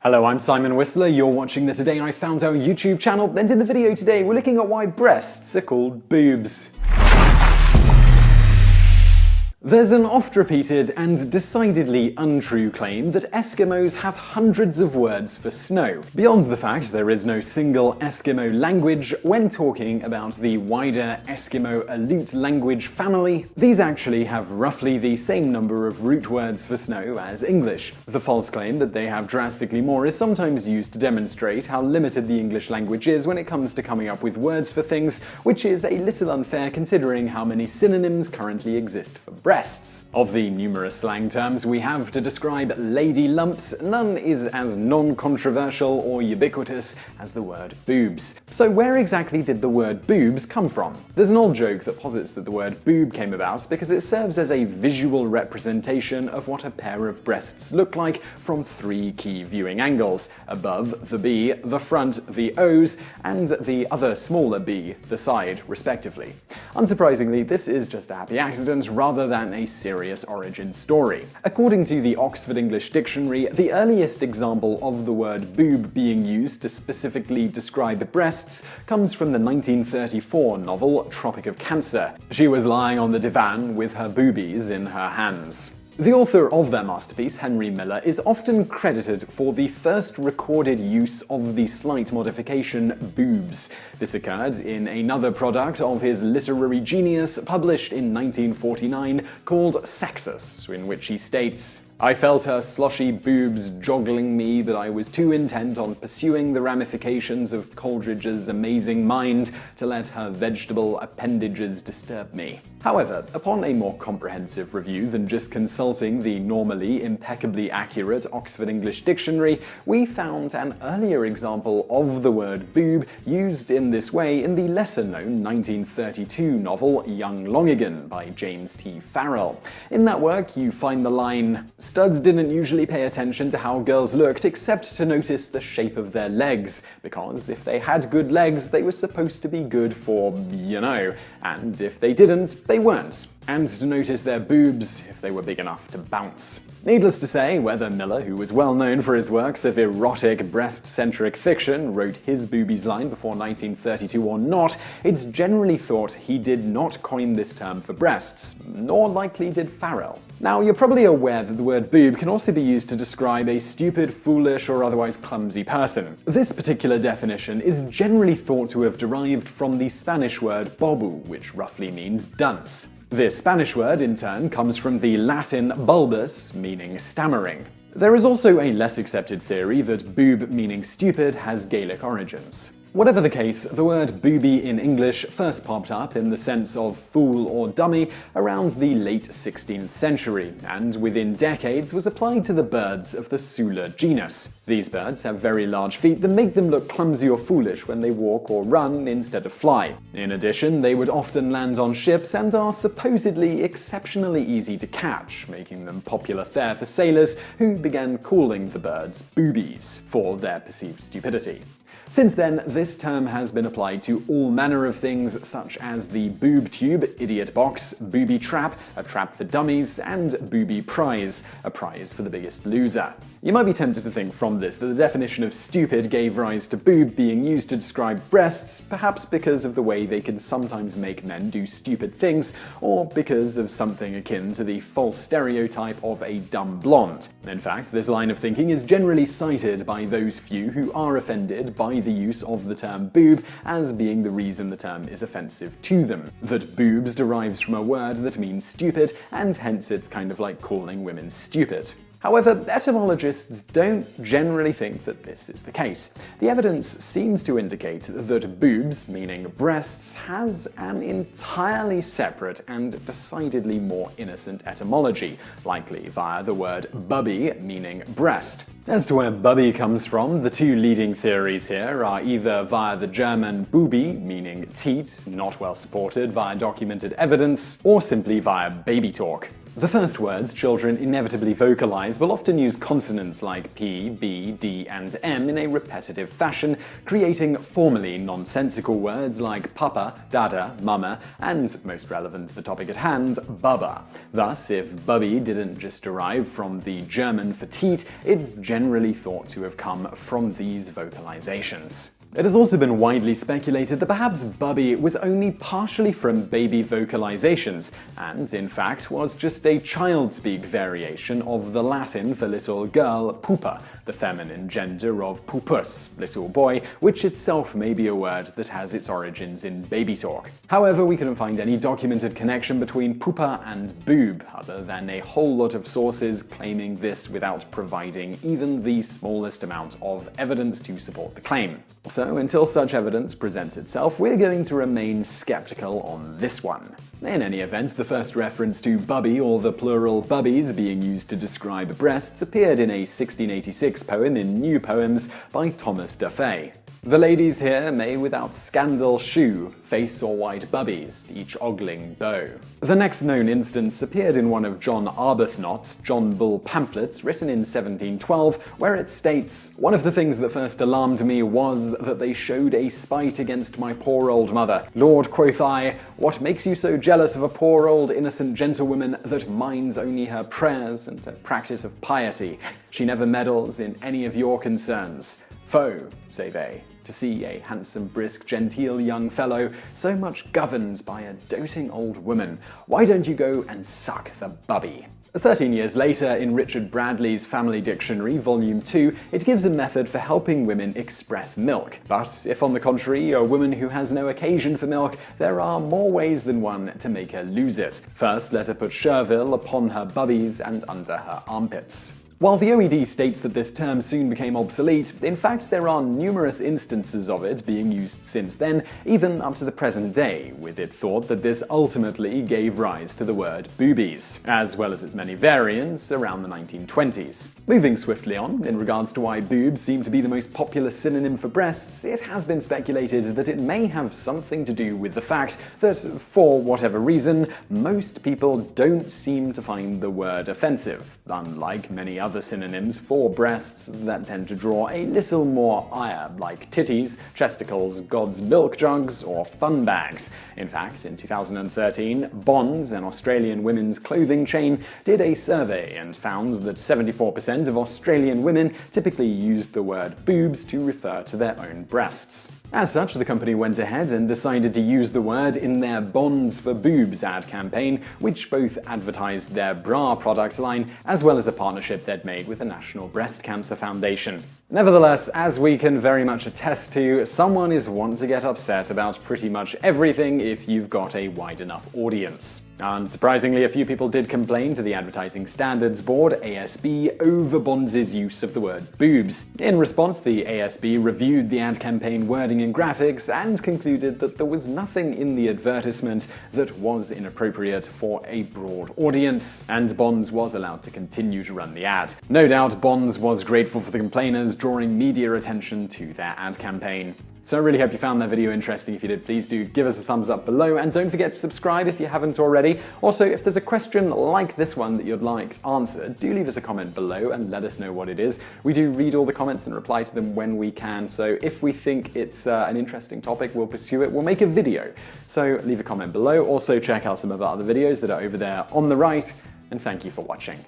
Hello, I'm Simon Whistler, you're watching the Today I Found Out YouTube channel, and in the video today we're looking at why breasts are called boobs. There's an oft-repeated and decidedly untrue claim that Eskimos have hundreds of words for snow. Beyond the fact there is no single Eskimo language, when talking about the wider Eskimo-Aleut language family, these actually have roughly the same number of root words for snow as English. The false claim that they have drastically more is sometimes used to demonstrate how limited the English language is when it comes to coming up with words for things, which is a little unfair considering how many synonyms currently exist for breasts. Of the numerous slang terms we have to describe lady lumps, none is as non-controversial or ubiquitous as the word boobs. So where exactly did the word boobs come from? There's an old joke that posits that the word boob came about because it serves as a visual representation of what a pair of breasts look like from three key viewing angles: above, the B, the front, the O's, and the other smaller B, the side, respectively. Unsurprisingly, this is just a happy accident rather than a serious origin story. According to the Oxford English Dictionary, the earliest example of the word boob being used to specifically describe breasts comes from the 1934 novel Tropic of Cancer. She was lying on the divan with her boobies in her hands. The author of that masterpiece, Henry Miller, is often credited for the first recorded use of the slight modification boobs. This occurred in another product of his literary genius, published in 1949, called Sexus, in which he states, "I felt her sloshy boobs joggling me that I was too intent on pursuing the ramifications of Coleridge's amazing mind to let her vegetable appendages disturb me." However, upon a more comprehensive review than just consulting the normally impeccably accurate Oxford English Dictionary, we found an earlier example of the word boob used in this way in the lesser-known 1932 novel Young Longigan by James T. Farrell. In that work, you find the line, "Studs didn't usually pay attention to how girls looked except to notice the shape of their legs, because if they had good legs, they were supposed to be good for, you know, and if they didn't, they weren't. And to notice their boobs if they were big enough to bounce." Needless to say, whether Miller, who was well known for his works of erotic, breast-centric fiction, wrote his boobies line before 1932 or not, it's generally thought he did not coin this term for breasts, nor likely did Farrell. Now, you're probably aware that the word boob can also be used to describe a stupid, foolish, or otherwise clumsy person. This particular definition is generally thought to have derived from the Spanish word bobu, which roughly means dunce. This Spanish word, in turn, comes from the Latin bulbus, meaning stammering. There is also a less accepted theory that boob meaning stupid has Gaelic origins. Whatever the case, the word booby in English first popped up in the sense of fool or dummy around the late 16th century, and within decades was applied to the birds of the Sula genus. These birds have very large feet that make them look clumsy or foolish when they walk or run instead of fly. In addition, they would often land on ships and are supposedly exceptionally easy to catch, making them popular fare for sailors who began calling the birds boobies for their perceived stupidity. Since then, this term has been applied to all manner of things such as the boob tube, idiot box, booby trap, a trap for dummies, and booby prize, a prize for the biggest loser. You might be tempted to think from this that the definition of stupid gave rise to boob being used to describe breasts, perhaps because of the way they can sometimes make men do stupid things, or because of something akin to the false stereotype of a dumb blonde. In fact, this line of thinking is generally cited by those few who are offended by the use of the term boob as being the reason the term is offensive to them. That boobs derives from a word that means stupid, and hence it's kind of like calling women stupid. However, etymologists don't generally think that this is the case. The evidence seems to indicate that boobs, meaning breasts, has an entirely separate and decidedly more innocent etymology, likely via the word bubby, meaning breast. As to where bubby comes from, the two leading theories here are either via the German Bubi, meaning teat, not well supported via documented evidence, or simply via baby talk. The first words children inevitably vocalize will often use consonants like P, B, D, and M in a repetitive fashion, creating formally nonsensical words like papa, dada, mama, and, most relevant to the topic at hand, baba. Thus, if bubby didn't just derive from the German for teat, it's generally thought to have come from these vocalizations. It has also been widely speculated that perhaps bubby was only partially from baby vocalizations, and in fact was just a child-speak variation of the Latin for little girl, pupa, the feminine gender of pupus, little boy, which itself may be a word that has its origins in baby talk. However, we couldn't find any documented connection between pupa and boob, other than a whole lot of sources claiming this without providing even the smallest amount of evidence to support the claim. So, until such evidence presents itself, we're going to remain skeptical on this one. In any event, the first reference to bubby, or the plural bubbies, being used to describe breasts appeared in a 1686 poem in New Poems by Thomas Duffy. The ladies here may without scandal shew face or white bubbies, each ogling beau. The next known instance appeared in one of John Arbuthnot's John Bull pamphlets written in 1712, where it states, "One of the things that first alarmed me was that they showed a spite against my poor old mother. Lord, quoth I, what makes you so jealous of a poor old innocent gentlewoman that minds only her prayers and her practice of piety? She never meddles in any of your concerns. Foe, say they, to see a handsome, brisk, genteel young fellow so much governed by a doting old woman. Why don't you go and suck the bubby?" 13 years later, in Richard Bradley's Family Dictionary, Volume 2, it gives a method for helping women express milk. But if, on the contrary, you're a woman who has no occasion for milk, there are more ways than one to make her lose it. First, let her put Chervil upon her bubbies and under her armpits. While the OED states that this term soon became obsolete, in fact there are numerous instances of it being used since then, even up to the present day, with it thought that this ultimately gave rise to the word boobies, as well as its many variants around the 1920s. Moving swiftly on, in regards to why boobs seem to be the most popular synonym for breasts, it has been speculated that it may have something to do with the fact that, for whatever reason, most people don't seem to find the word offensive, unlike many other synonyms for breasts that tend to draw a little more ire, like titties, chesticles, God's milk jugs, or fun bags. In fact, in 2013, Bonds, an Australian women's clothing chain, did a survey and found that 74% of Australian women typically used the word boobs to refer to their own breasts. As such, the company went ahead and decided to use the word in their Bonds for Boobs ad campaign, which both advertised their bra product line as well as a partnership they'd made with the National Breast Cancer Foundation. Nevertheless, as we can very much attest to, someone is wont to get upset about pretty much everything if you've got a wide enough audience. Unsurprisingly, a few people did complain to the Advertising Standards Board, ASB, over Bonds' use of the word boobs. In response, the ASB reviewed the ad campaign wording and graphics and concluded that there was nothing in the advertisement that was inappropriate for a broad audience, and Bonds was allowed to continue to run the ad. No doubt, Bonds was grateful for the complainers drawing media attention to their ad campaign. So I really hope you found that video interesting. If you did, please do give us a thumbs up below, and don't forget to subscribe if you haven't already. Also, if there's a question like this one that you'd like answered, do leave us a comment below and let us know what it is. We do read all the comments and reply to them when we can, so if we think it's an interesting topic, we'll pursue it. We'll make a video. So leave a comment below. Also, check out some of our other videos that are over there on the right, and thank you for watching.